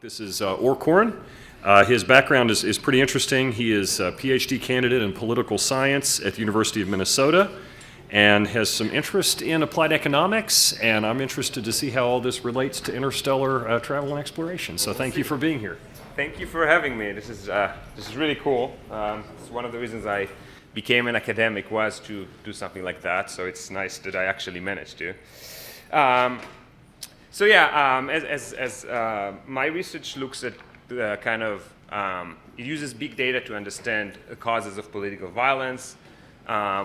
This is Koren. His background is pretty interesting. He is a PhD candidate in political science at the University of Minnesota and has some interest in applied economics, and I'm interested to see how all this relates to interstellar travel and exploration. So thank you for being here. Thank you for having me. This is really cool. It's one of the reasons I became an academic was to do something like that, so it's nice that I actually managed to. My research looks at it uses big data to understand the causes of political violence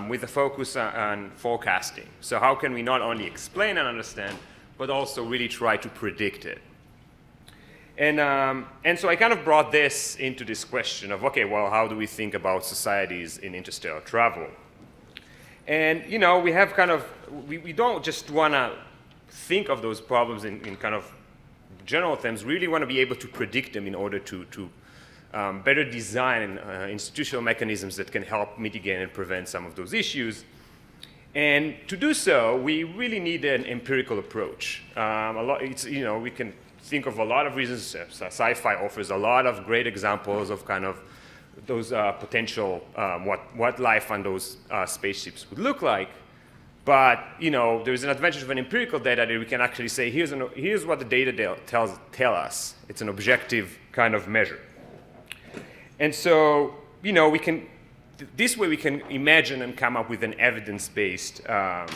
with a focus on forecasting. So how can we not only explain and understand, but also really try to predict it? And so I kind of brought this into this question of, okay, well, how do we think about societies in interstellar travel? And, you know, we have we don't just want to think of those problems in kind of general terms, really want to be able to predict them in order to better design institutional mechanisms that can help mitigate and prevent some of those issues. And to do so, we really need an empirical approach. We can think of a lot of reasons. Sci-fi offers a lot of great examples of kind of those potential, what life on those spaceships would look like. But, you know, there's an advantage of an empirical data that we can actually say, here's what the data tell us. It's an objective kind of measure. And so, you know, this way we can imagine and come up with an evidence-based kind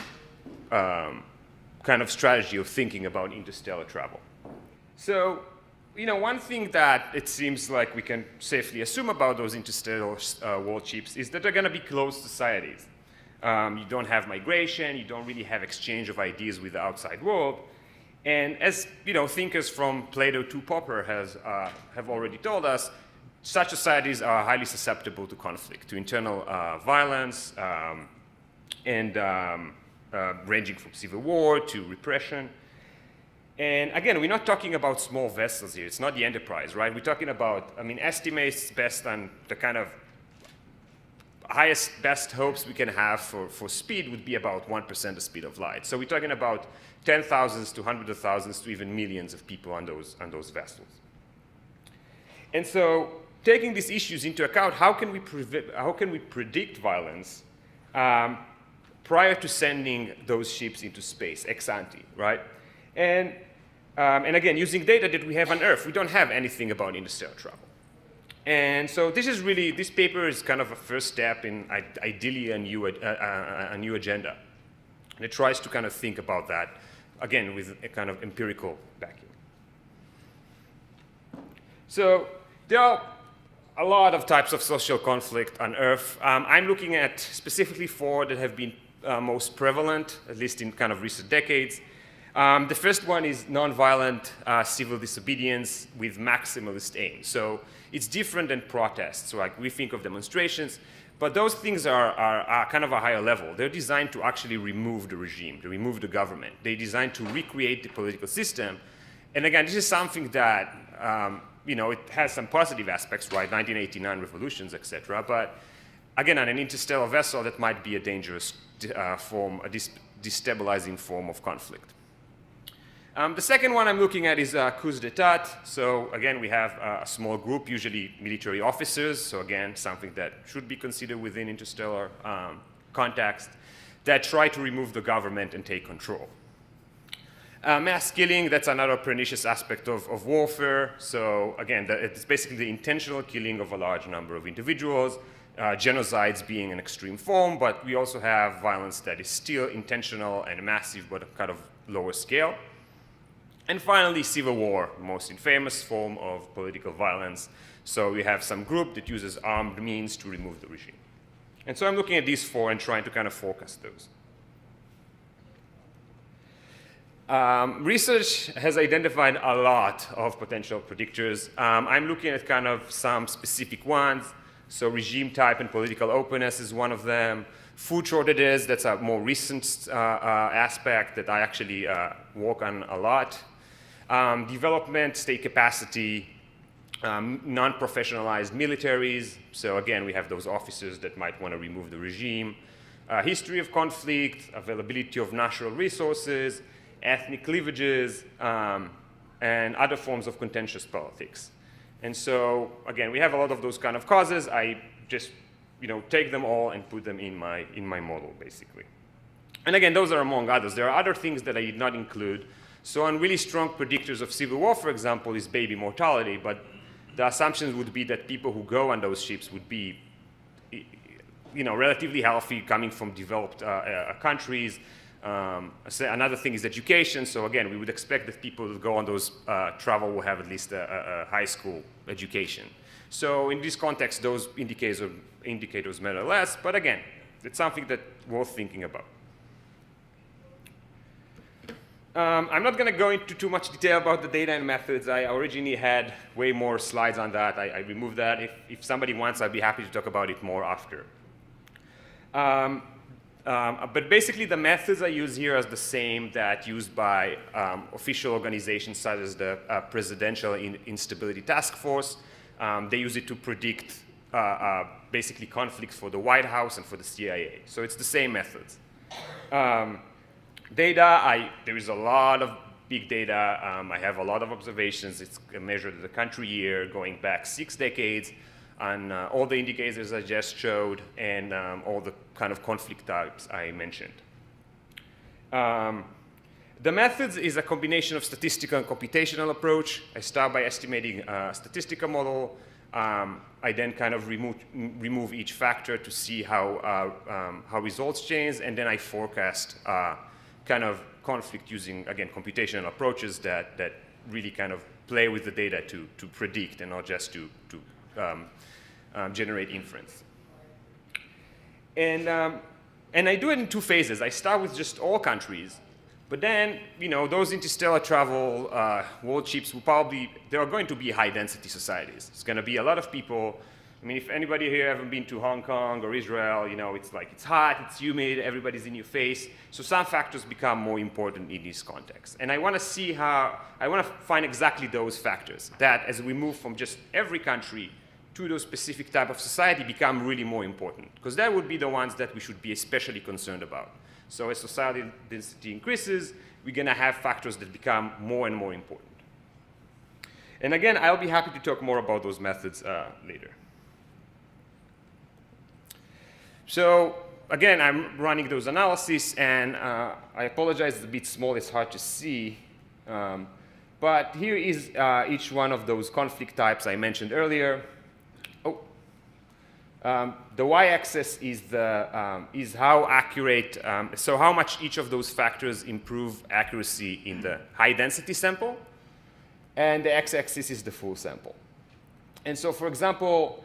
of strategy of thinking about interstellar travel. So, you know, one thing that it seems like we can safely assume about those interstellar world ships is that they're going to be closed societies. You don't have migration, you don't really have exchange of ideas with the outside world. And as, you know, thinkers from Plato to Popper have already told us, such societies are highly susceptible to conflict, to internal violence, ranging from civil war to repression. And again, we're not talking about small vessels here. It's not the Enterprise, right? We're talking about, estimates based on the kind of best hopes we can have for speed would be about 1% the speed of light. So we're talking about 10,000s to hundreds of thousands to even millions of people on those vessels. And so taking these issues into account, how can we predict violence prior to sending those ships into space, ex ante, right? And again, using data that we have on Earth, we don't have anything about interstellar travel. And so this paper is kind of a first step in ideally a new agenda. And it tries to kind of think about that, again, with a kind of empirical backing. So there are a lot of types of social conflict on Earth. I'm looking at specifically 4 that have been most prevalent, at least in kind of recent decades. The first one is nonviolent civil disobedience with maximalist aim. So it's different than protests. So like we think of demonstrations, but those things are kind of a higher level. They're designed to actually remove the regime, to remove the government. They're designed to recreate the political system. And again, this is something that, it has some positive aspects, right? 1989 revolutions, etc. But again, on an interstellar vessel, that might be a dangerous form, a destabilizing form of conflict. The second one I'm looking at is coups d'état. So again, we have a small group, usually military officers. So again, something that should be considered within interstellar context, that try to remove the government and take control. Mass killing, that's another pernicious aspect of warfare. So again, it's basically the intentional killing of a large number of individuals, genocides being an extreme form, but we also have violence that is still intentional and massive, but kind of lower scale. And finally, civil war, the most infamous form of political violence. So we have some group that uses armed means to remove the regime. And so I'm looking at these 4 and trying to kind of focus those. Research has identified a lot of potential predictors. I'm looking at kind of some specific ones. So regime type and political openness is one of them. Food shortages, that's a more recent aspect that I actually work on a lot. Development, state capacity, non-professionalized militaries. So again, we have those officers that might want to remove the regime. History of conflict, availability of natural resources, ethnic cleavages, and other forms of contentious politics. And so, again, we have a lot of those kind of causes. I just take them all and put them in my model, basically. And again, those are among others. There are other things that I did not include. So on really strong predictors of civil war, for example, is baby mortality. But the assumptions would be that people who go on those ships would be relatively healthy, coming from developed countries. Another thing is education. So again, we would expect that people who go on those travel will have at least a high school education. So in this context, those indicators matter less. But again, it's something that's worth thinking about. I'm not going to go into too much detail about the data and methods. I originally had way more slides on that. I removed that. If somebody wants, I'd be happy to talk about it more after. But basically, the methods I use here are the same that used by official organizations such as the Presidential Instability Task Force. They use it to predict basically conflicts for the White House and for the CIA. So it's the same methods. Data, there is a lot of big data. I have a lot of observations. It's measured at the country year, going back 6 decades, on all the indicators I just showed, and all the kind of conflict types I mentioned. The methods is a combination of statistical and computational approach. I start by estimating a statistical model. I then kind of remove each factor to see how results change, and then I forecast kind of conflict using, again, computational approaches that really kind of play with the data to predict and not just to generate inference. And I do it in 2 phases. I start with just all countries, but then, those interstellar travel world ships there are going to be high-density societies. It's going to be a lot of people. I mean, if anybody here haven't been to Hong Kong or Israel, it's hot, it's humid, everybody's in your face. So some factors become more important in this context. And I want to find exactly those factors that, as we move from just every country to those specific type of society, become really more important. Because that would be the ones that we should be especially concerned about. So as societal density increases, we're going to have factors that become more and more important. And again, I'll be happy to talk more about those methods later. So again, I'm running those analyses, and I apologize, it's a bit small, it's hard to see. But here is each one of those conflict types I mentioned earlier. The y-axis is how accurate, so how much each of those factors improve accuracy in the high-density sample, and the x-axis is the full sample. And so, for example,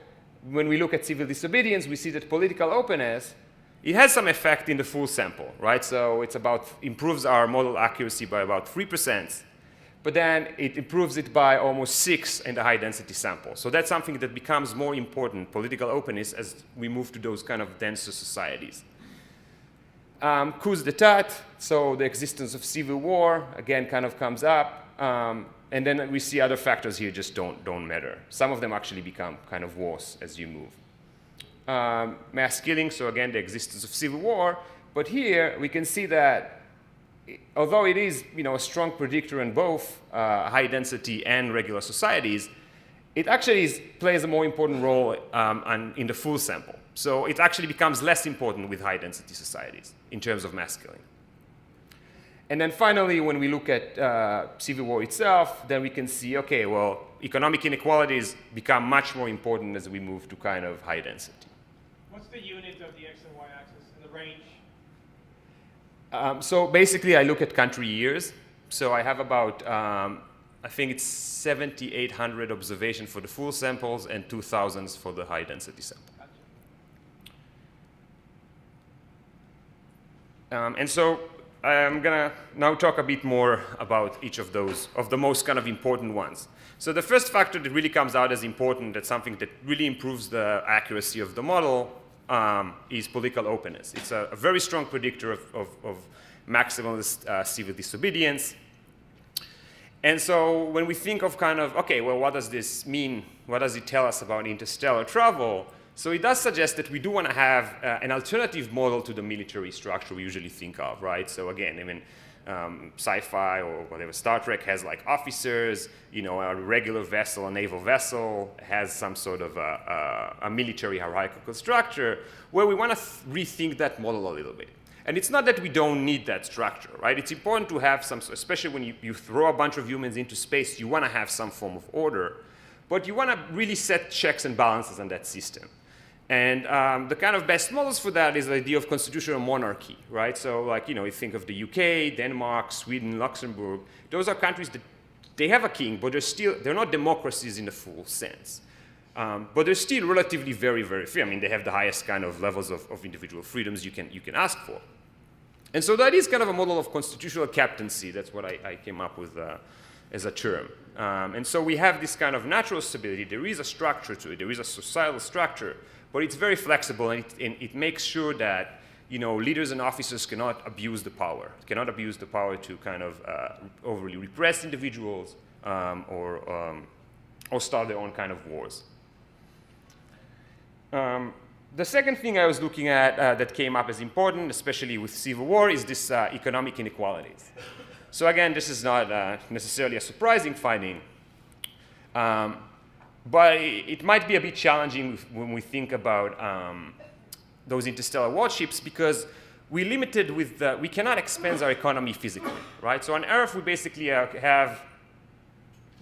when we look at civil disobedience, we see that political openness, it has some effect in the full sample, right? So it's improves our model accuracy by about 3%, but then it improves it by almost 6 in the high-density sample. So that's something that becomes more important, political openness, as we move to those kind of denser societies. Coups d'etat, so the existence of civil war, again, kind of comes up. And then we see other factors here just don't matter. Some of them actually become kind of worse as you move. Mass killing, so again, the existence of civil war. But here we can see that although it is a strong predictor in both high density and regular societies, it actually plays a more important role in the full sample. So it actually becomes less important with high density societies in terms of mass killing. And then finally, when we look at civil war itself, then we can see, okay, well, economic inequalities become much more important as we move to kind of high density. What's the unit of the x and y axis and the range? So basically, I look at country years. So I have about, I think it's 7,800 observations for the full samples and 2,000 for the high density sample. Gotcha. And so I'm going to now talk a bit more about each of those, of the most kind of important ones. So the first factor that really comes out as important, that's something that really improves the accuracy of the model, is political openness. It's a very strong predictor of maximalist civil disobedience. And so when we think of kind of, okay, well, what does this mean? What does it tell us about interstellar travel? So it does suggest that we do want to have an alternative model to the military structure we usually think of, right? So again, I mean, sci-fi or whatever, Star Trek has like officers, you know, a regular vessel, a naval vessel has some sort of a military hierarchical structure where we want to rethink that model a little bit. And it's not that we don't need that structure, right? It's important to have some, especially when you throw a bunch of humans into space, you want to have some form of order, but you want to really set checks and balances on that system. And the kind of best models for that is the idea of constitutional monarchy, right? So like, you know, you think of the UK, Denmark, Sweden, Luxembourg. Those are countries that they have a king, but they're not democracies in the full sense. But they're still relatively very, very free. I mean, they have the highest kind of levels of individual freedoms you can ask for. And so that is kind of a model of constitutional captaincy. That's what I came up with as a term. And so we have this kind of natural stability. There is a structure to it. There is a societal structure. But it's very flexible, and it makes sure that, you know, leaders and officers cannot abuse the power, to kind of overly repress individuals or start their own kind of wars. The second thing I was looking at that came up as important, especially with civil war, is this economic inequalities. So again, this is not necessarily a surprising finding. But it might be a bit challenging when we think about those interstellar warships because we're limited with we cannot expand our economy physically, right? So on Earth, we basically have,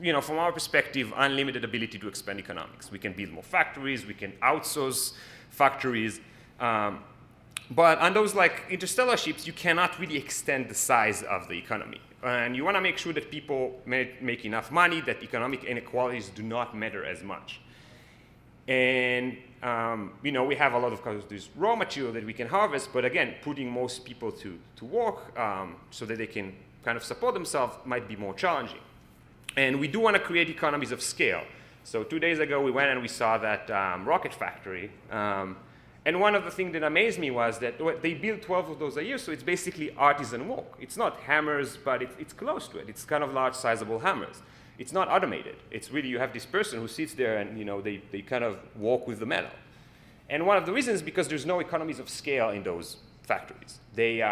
you know, from our perspective, unlimited ability to expand economics. We can build more factories, we can outsource factories. But on those like interstellar ships, you cannot really extend the size of the economy. And you want to make sure that people make enough money, that economic inequalities do not matter as much. And you know, we have a lot of this raw material that we can harvest, but again, putting most people to work so that they can kind of support themselves might be more challenging. And we do want to create economies of scale. So 2 days ago, we went and we saw that rocket factory. And one of the things that amazed me was that they build 12 of those a year, so it's basically artisan work. It's not hammers, but it's close to it. It's kind of large, sizable hammers. It's not automated. It's really, you have this person who sits there and, you know, they kind of walk with the metal. And one of the reasons is because there's no economies of scale in those factories. They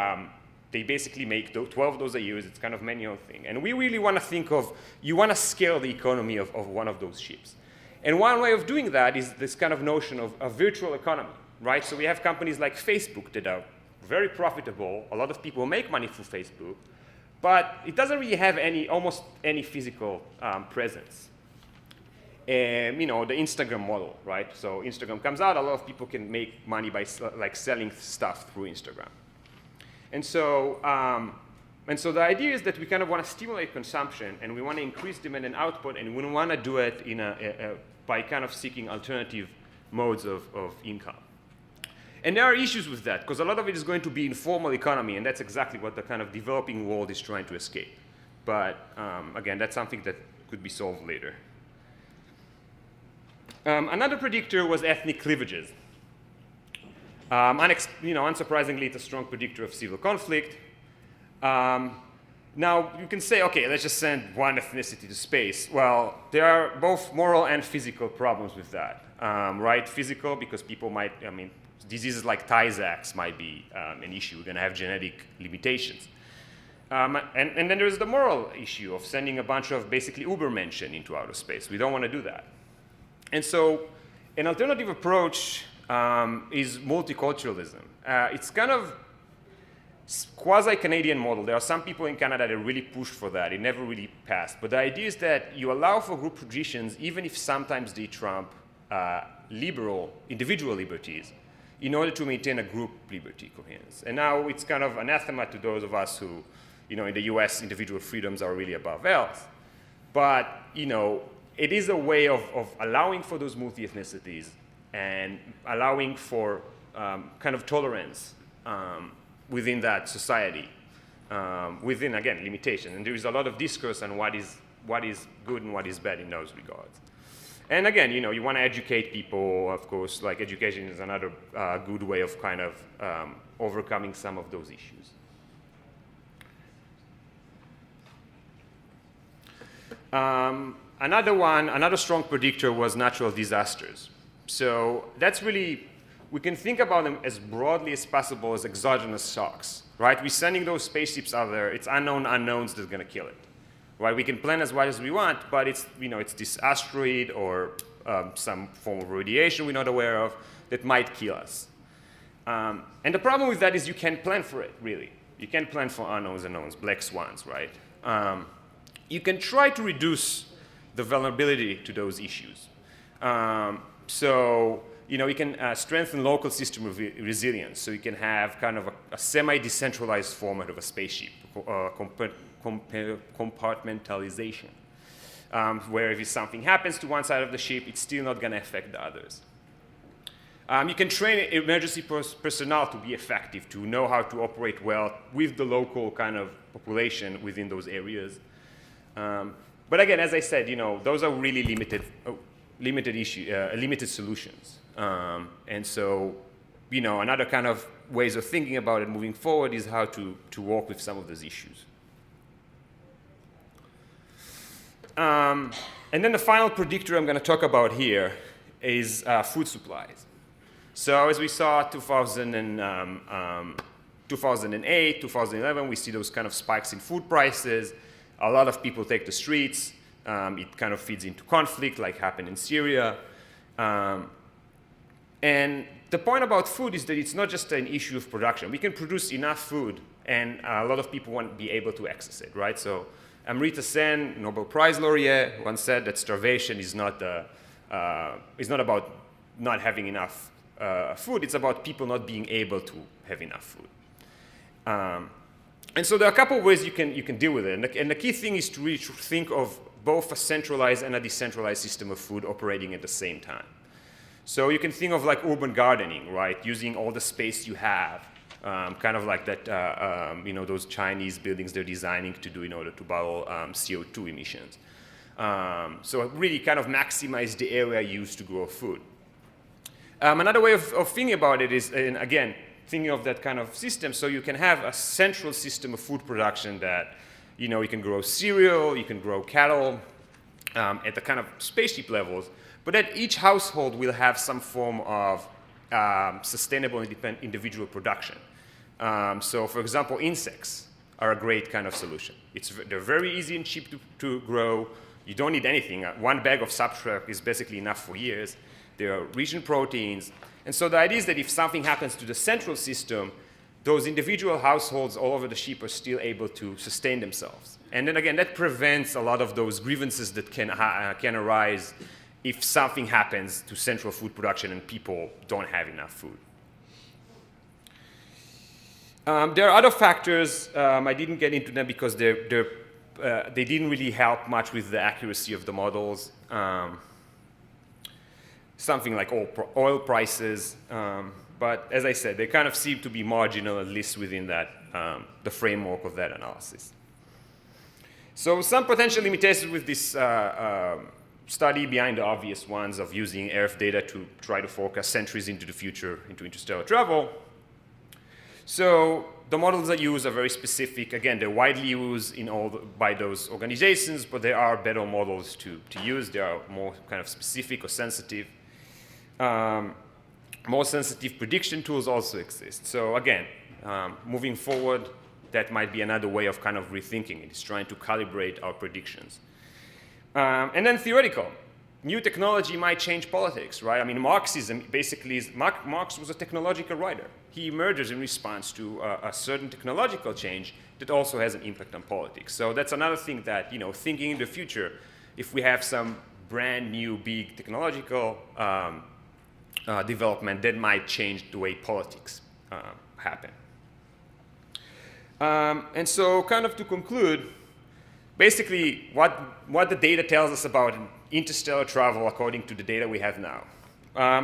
basically make 12 of those a year. It's kind of manual thing. And we really want to think of, you want to scale the economy of one of those ships. And one way of doing that is this kind of notion of a virtual economy. Right? So we have companies like Facebook that are very profitable. A lot of people make money through Facebook, but it doesn't really have almost any physical presence. You know, the Instagram model, right? So Instagram comes out, a lot of people can make money by like selling stuff through Instagram. And so the idea is that we kind of want to stimulate consumption, and we want to increase demand and output, and we want to do it by kind of seeking alternative modes of income. And there are issues with that, because a lot of it is going to be informal economy, and that's exactly what the kind of developing world is trying to escape. But again, that's something that could be solved later. Another predictor was ethnic cleavages. Unsurprisingly, it's a strong predictor of civil conflict. Now, you can say, okay, let's just send one ethnicity to space. Well, there are both moral and physical problems with that, right? Physical, because people might, diseases like Tay-Sachs might be an issue. We're going to have genetic limitations. And then there's the moral issue of sending a bunch of basically Ubermenschen into outer space. We don't want to do that. And so an alternative approach is multiculturalism. It's kind of quasi-Canadian model. There are some people in Canada that really push for that. It never really passed. But the idea is that you allow for group traditions, even if sometimes they trump liberal, individual liberties, in order to maintain a group liberty coherence. And now it's kind of anathema to those of us who, in the US, individual freedoms are really above else. But, it is a way of allowing for those multi-ethnicities and allowing for kind of tolerance within that society, within, again, limitation. And there is a lot of discourse on what is good and what is bad in those regards. And again, you want to educate people, of course, like education is another good way of kind of overcoming some of those issues. Another strong predictor was natural disasters. So that's really, we can think about them as broadly as possible as exogenous shocks, right? We're sending those spaceships out there. It's unknown unknowns that's going to kill it, right? We can plan as wide as we want, but it's, it's this asteroid or some form of radiation we're not aware of that might kill us. And the problem with that is you can't plan for it, really. You can't plan for unknowns, black swans, right? You can try to reduce the vulnerability to those issues. So, you can strengthen local system resilience. So you can have kind of a semi-decentralized format of a spaceship, compartmentalization, where if something happens to one side of the ship, it's still not going to affect the others. You can train emergency personnel to be effective, to know how to operate well with the local kind of population within those areas. But again, as I said, those are really limited solutions. And so, another kind of ways of thinking about it moving forward is how to work with some of those issues. And then the final predictor I'm going to talk about here is food supplies. So as we saw 2008, 2011, we see those kind of spikes in food prices. A lot of people take the streets. It kind of feeds into conflict like happened in Syria. And the point about food is that it's not just an issue of production. We can produce enough food, and a lot of people won't be able to access it, right? So Amrita Sen, Nobel Prize laureate, once said that starvation is not about not having enough food. It's about people not being able to have enough food. And so there are a couple of ways you can deal with it. And the key thing is to really think of both a centralized and a decentralized system of food operating at the same time. So you can think of like urban gardening, right? Using all the space you have, kind of like that, those Chinese buildings they're designing to do in order to bottle CO2 emissions. So really kind of maximize the area used to grow food. Another way of thinking about it is, and again, thinking of that kind of system, so you can have a central system of food production that, you can grow cereal, you can grow cattle at the kind of spaceship levels, but that each household will have some form of sustainable individual production. So for example, insects are a great kind of solution. They're very easy and cheap to grow. You don't need anything. One bag of substrate is basically enough for years. There are rich in proteins. And so the idea is that if something happens to the central system, those individual households all over the ship are still able to sustain themselves. And then again, that prevents a lot of those grievances that can arise if something happens to central food production and people don't have enough food. There are other factors. I didn't get into them because they didn't really help much with the accuracy of the models. Something like oil prices. But as I said, they kind of seem to be marginal, at least within that, the framework of that analysis. So some potential limitations with this study behind the obvious ones of using Earth data to try to forecast centuries into the future into interstellar travel. So the models I use are very specific. Again, they're widely used by those organizations, but there are better models to use. They are more kind of specific or sensitive. More sensitive prediction tools also exist. So again, moving forward, that might be another way of kind of rethinking it. It's trying to calibrate our predictions. And then theoretical. New technology might change politics, right? I mean, Marxism basically is, Marx was a technological writer. He emerges in response to a certain technological change that also has an impact on politics. So that's another thing that, thinking in the future, if we have some brand new big technological development, that might change the way politics happen. And so kind of to conclude, basically what the data tells us about interstellar travel according to the data we have now.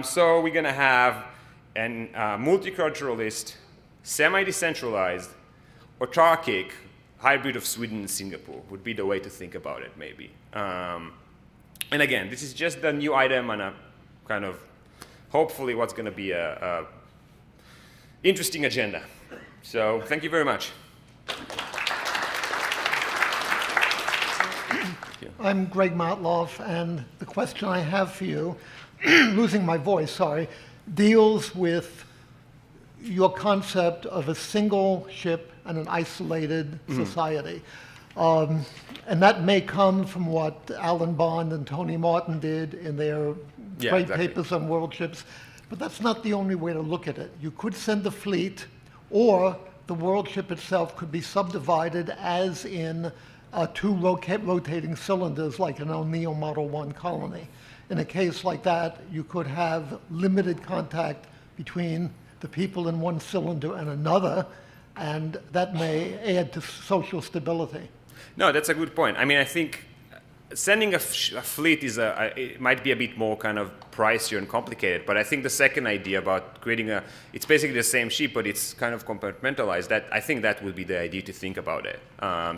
So we're going to have a multiculturalist, semi-decentralized, autarkic hybrid of Sweden and Singapore would be the way to think about it, maybe. And again, this is just the new item on a kind of hopefully what's going to be a interesting agenda. So thank you very much. I'm Greg Matloff, and the question I have for you losing my voice, sorry, deals with your concept of a single ship and an isolated society. And that may come from what Alan Bond and Tony Martin did in their great papers on world ships, but that's not the only way to look at it. You could send a fleet, or the world ship itself could be subdivided as in two rotating cylinders like an O'Neill Model 1 colony. In a case like that, you could have limited contact between the people in one cylinder and another, and that may add to social stability. No, that's a good point. I mean, I think sending a fleet is it might be a bit more kind of pricier and complicated, but I think the second idea about creating it's basically the same ship, but it's kind of compartmentalized, that I think that would be the idea to think about it.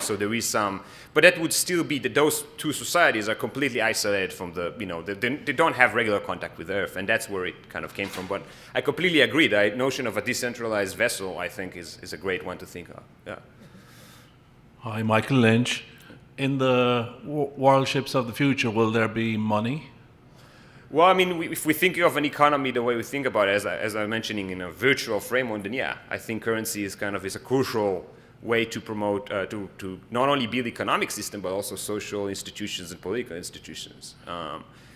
So there is some, but that would still be that those two societies are completely isolated from they don't have regular contact with Earth, and that's where it kind of came from. But I completely agree. The notion of a decentralized vessel, I think, is a great one to think of. Yeah. Hi, Michael Lynch. In the world ships of the future, will there be money? Well, I mean, if we think of an economy the way we think about it, as I'm mentioning, in a virtual framework, then yeah, I think currency is a crucial way to promote, to not only build economic system, but also social institutions and political institutions.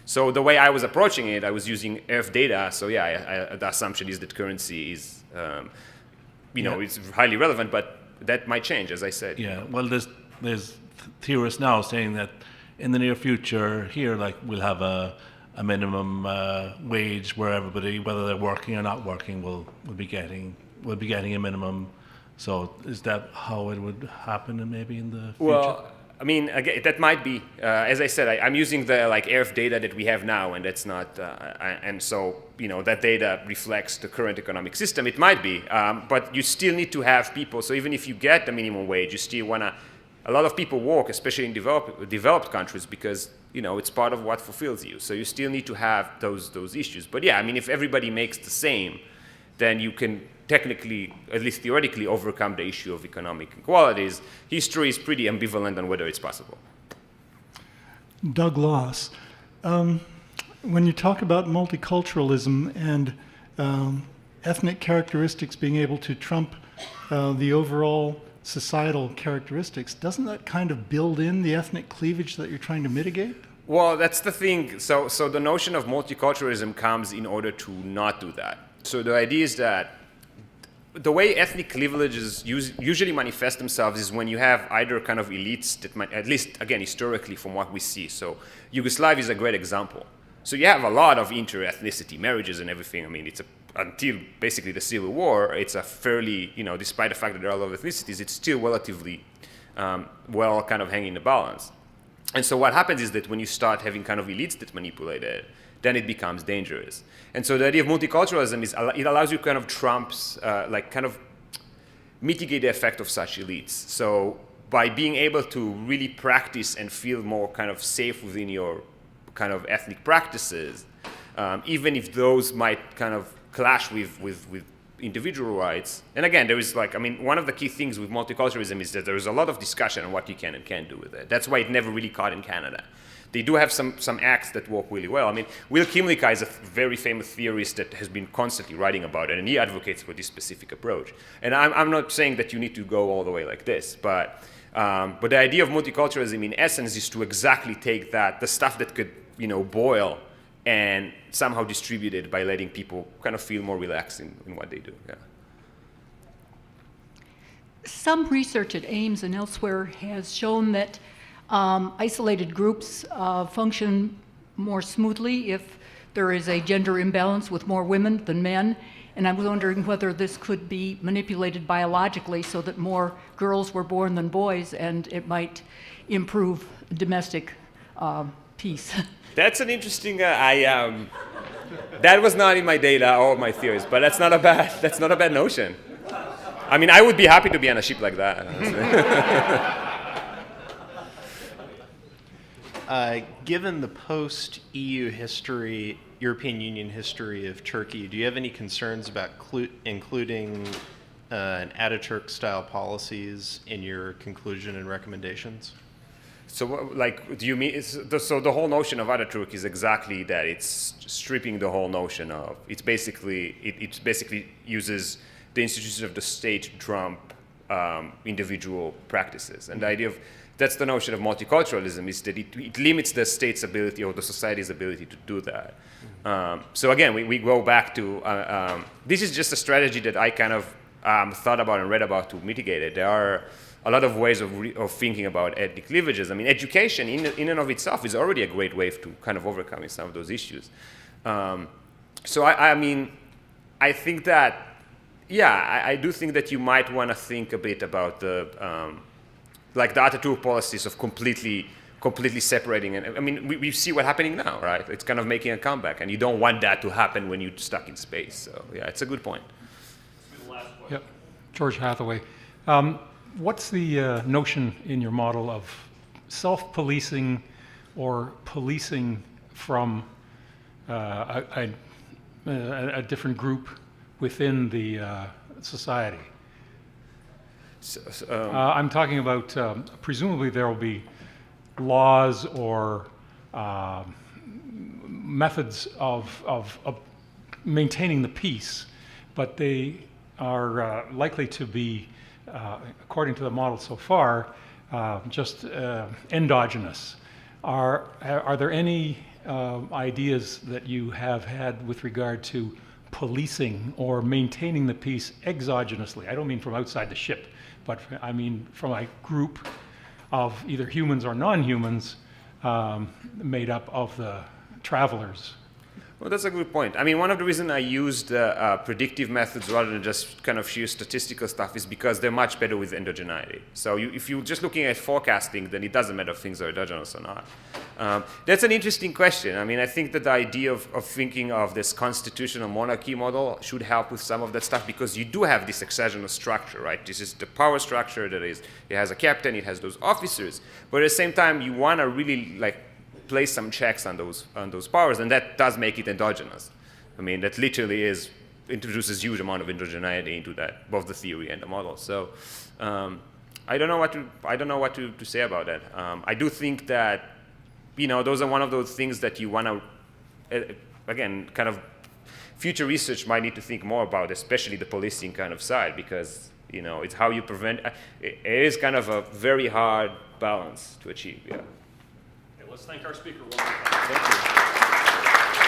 So the way I was approaching it, I was using Earth data. So yeah, the assumption is that currency is, it's highly relevant, but that might change, as I said. Yeah, well, there's theorists now saying that in the near future here, like, we'll have a minimum wage where everybody, whether they're working or not working, will be getting a minimum. So is that how it would happen, and maybe in the future? Well, I mean, again, that might be. As I said, I'm using the Earth data that we have now, and that's not. And so that data reflects the current economic system. It might be, but you still need to have people. So even if you get the minimum wage, you still wanna. A lot of people work, especially in developed countries, because it's part of what fulfills you. So you still need to have those issues. But yeah, I mean, if everybody makes the same, then you can technically, at least theoretically, overcome the issue of economic inequalities. History is pretty ambivalent on whether it's possible. Doug Loss, when you talk about multiculturalism and ethnic characteristics being able to trump the overall societal characteristics, doesn't that kind of build in the ethnic cleavage that you're trying to mitigate? Well, that's the thing. So the notion of multiculturalism comes in order to not do that. So the idea is that the way ethnic cleavages usually manifest themselves is when you have either kind of elites that might, at least, again, historically from what we see. So Yugoslavia is a great example. So you have a lot of inter-ethnicity marriages and everything. I mean, until basically the Civil War, it's a fairly, despite the fact that there are a lot of ethnicities, it's still relatively well kind of hanging in the balance. And so what happens is that when you start having kind of elites that manipulate it, then it becomes dangerous. And so the idea of multiculturalism is it allows you kind of mitigate the effect of such elites. So by being able to really practice and feel more kind of safe within your kind of ethnic practices, even if those might kind of clash with individual rights. And again, there is one of the key things with multiculturalism is that there is a lot of discussion on what you can and can't do with it. That's why it never really caught in Canada. They do have some acts that work really well. I mean, Will Kimlicka is a very famous theorist that has been constantly writing about it, and he advocates for this specific approach. And I'm not saying that you need to go all the way like this, but the idea of multiculturalism in essence is to exactly take the stuff that could, boil and somehow distribute it by letting people kind of feel more relaxed in what they do. Yeah. Some research at Ames and elsewhere has shown that isolated groups function more smoothly if there is a gender imbalance with more women than men. And I was wondering whether this could be manipulated biologically so that more girls were born than boys, and it might improve domestic peace. That's an interesting. That was not in my data or my theories, but that's not a bad notion. I mean, I would be happy to be on a ship like that. Given the post-EU history, European Union history of Turkey, do you have any concerns about including an Ataturk-style policies in your conclusion and recommendations? So, like, do you mean, so the whole notion of Ataturk is exactly that. It's stripping the whole notion of, it basically uses the institutions of the state to trump individual practices. And the idea of, that's the notion of multiculturalism, is that it limits the state's ability or the society's ability to do that. So again, we go back to, this is just a strategy that I kind of thought about and read about to mitigate it. There are a lot of ways of thinking about ethnic cleavages. I mean, education in and of itself is already a great way to kind of overcoming some of those issues. So I mean, I think that, yeah, I do think that you might want to think a bit about the, like the Ataturk policies of completely separating. And I mean, we see what's happening now, right? It's kind of making a comeback, and you don't want that to happen when you're stuck in space. So yeah, it's a good point. Yep. George Hathaway. What's the notion in your model of self-policing or policing from a different group within the society? I'm talking about, presumably there will be laws or methods of maintaining the peace, but they are likely to be, according to the model so far, just endogenous. Are there any ideas that you have had with regard to policing or maintaining the peace exogenously? I don't mean from outside the ship, but I mean from a group of either humans or non-humans made up of the travelers. Well, that's a good point. I mean, one of the reasons I used predictive methods rather than just kind of sheer statistical stuff is because they're much better with endogeneity. So if you're just looking at forecasting, then it doesn't matter if things are endogenous or not. That's an interesting question. I mean, I think that the idea of thinking of this constitutional monarchy model should help with some of that stuff, because you do have this exogenous structure, right? This is the power structure that is, it has a captain, it has those officers, but at the same time, you want to really like place some checks on those powers, and that does make it endogenous. I mean, that literally introduces huge amount of endogeneity into that, both the theory and the model. So I don't know what to say about that. I do think that, you know, those are one of those things that you want to, again, kind of future research might need to think more about, especially the policing kind of side, because, you know, it's how you prevent. It is kind of a very hard balance to achieve. Yeah. Let's thank our speaker one more time. Thank you.